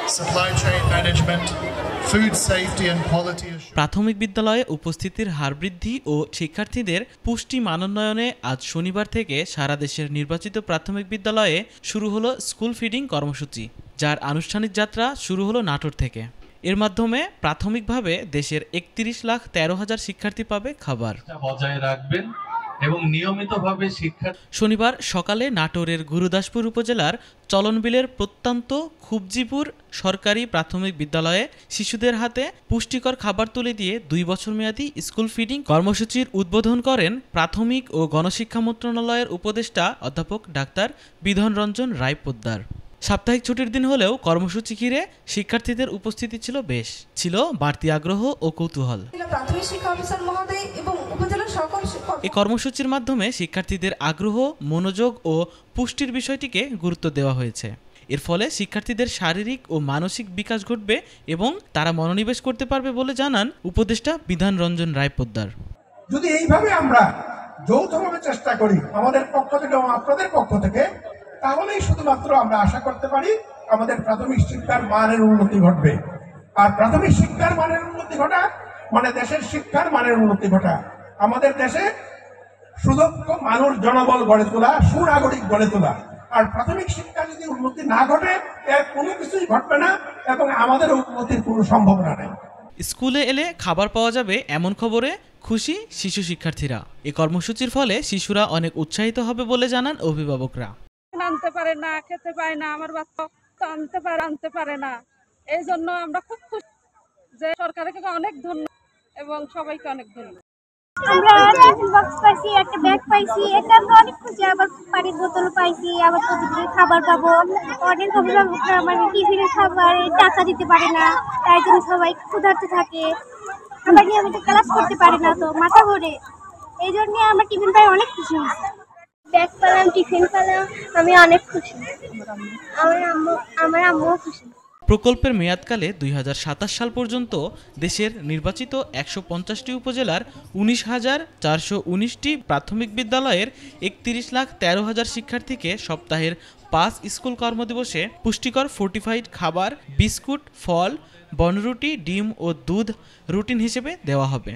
supply chain management, food safety and quality assurance. প্রাথমিক বিদ্যালয়ে উপস্থিতির হার বৃদ্ধি ও শিক্ষার্থীদের পুষ্টি মানোন্নয়নে আজ শনিবার থেকে সারা দেশের নির্বাচিত প্রাথমিক বিদ্যালয়ে শুরু হলো স্কুল ফিডিং কর্মসূচি, যার আনুষ্ঠানিক যাত্রা শুরু হলো নাটোর থেকে। এর মাধ্যমে প্রাথমিকভাবে দেশের 31,13,000 শিক্ষার্থী পাবে খাবার। বজায় রাখবেন এবং নিয়মিতভাবে শিক্ষা। শনিবার সকালে নাটোরের গুরুদাসপুর উপজেলার চলনবিলের প্রত্যন্ত খুবজিপুর সরকারি প্রাথমিক বিদ্যালয়ে শিশুদের হাতে পুষ্টিকর খাবার তুলে দিয়ে 2 বছর মেয়াদী স্কুল ফিডিং কর্মসূচির উদ্বোধন করেন প্রাথমিক ও গণশিক্ষা মন্ত্রণালয়ের উপদেষ্টা অধ্যাপক ডাক্তার বিধান রঞ্জন রায় পোদ্দার। সাপ্তাহিক ছুটির দিন হলেও কর্মসূচি ঘিরে শিক্ষার্থীদের উপস্থিতি ছিল বেশ, ছিল বাড়তি আগ্রহ ও কৌতূহল। এই কর্মসূচির মাধ্যমে শিক্ষার্থীদের আগ্রহ, মনোযোগ ও পুষ্টির বিষয়টিকে গুরুত্ব দেওয়া হয়েছে। এর ফলে শিক্ষার্থীদের শারীরিক ও মানসিক বিকাশ ঘটবে এবং তারা মনোনিবেশ করতে পারবে বলে জানান উপদেষ্টা বিধান রঞ্জন রায় পোদ্দার। যদি এইভাবে আমরা যৌথভাবে চেষ্টা করি আমাদের পক্ষ থেকে এবং আপনাদের পক্ষ থেকে, তাহলেই শুধুমাত্র আমরা আশা করতে পারি আমাদের প্রাথমিক শিক্ষার মানের উন্নতি ঘটবে। আর প্রাথমিক শিক্ষার মানের উন্নতি ঘটা মানে দেশের শিক্ষার মানের উন্নতি ঘটা। আমাদের দেশে সুদক্ষ মানুষ, জনবল গড়ে তোলা, সুনাগরিক গড়ে তোলা। আর প্রাথমিক শিক্ষা যদি উন্নতি না ঘটে, এর কোনো কিছুই ঘটবে না এবং আমাদের উন্নতির কোনো সম্ভাবনা নেই। স্কুলে এলে খাবার পাওয়া যাবে এমন খবরে খুশি শিশু শিক্ষার্থীরা। এই কর্মসূচির ফলে শিশুরা অনেক উৎসাহিত হবে বলে জানান অভিভাবকরা। আনতে পারে না, খেতে পায় না, আমার বাচ্চা তো আনতে পারে না। এই জন্য আমরা খুব খুশি যে সরকারকে অনেক ধন্যবাদ এবং সবাইকে অনেক ধন্যবাদ। আমরা টিফিন বক্স পাইছি, একটা ব্যাগ পাইছি, এটা আমরা অনেক খুশি। আবার পানির বোতল পাইছি, আবার প্রতিদিন খাবার পাবো। অনেক অভিভাবকরা মানে টিফিনের খাবার টাকা দিতে পারে না, তাই জন্য সবাই ক্ষুধার্ত থাকে। আমরা নিয়মিত ক্লাস করতে পারি না, তো মাথা ঘোরে। এই জন্য আমরা টিফিন পাই অনেক খুশি হয়েছি। ব্যাগ পেলাম, টিফিন পেলাম, আমি অনেক খুশি। আমার আম্মুও খুশি। প্রকল্পের মেয়াদকালে 2027 সাল পর্যন্ত দেশের নির্বাচিত 150টি উপজেলার 19,419টি প্রাথমিক বিদ্যালয়ের 31,13,000 শিক্ষার্থীকে সপ্তাহের 5 স্কুল কর্মদিবসে পুষ্টিকর ফোর্টিফাইড খাবার, বিস্কুট, ফল, বনরুটি, ডিম ও দুধ রুটিন হিসেবে দেওয়া হবে।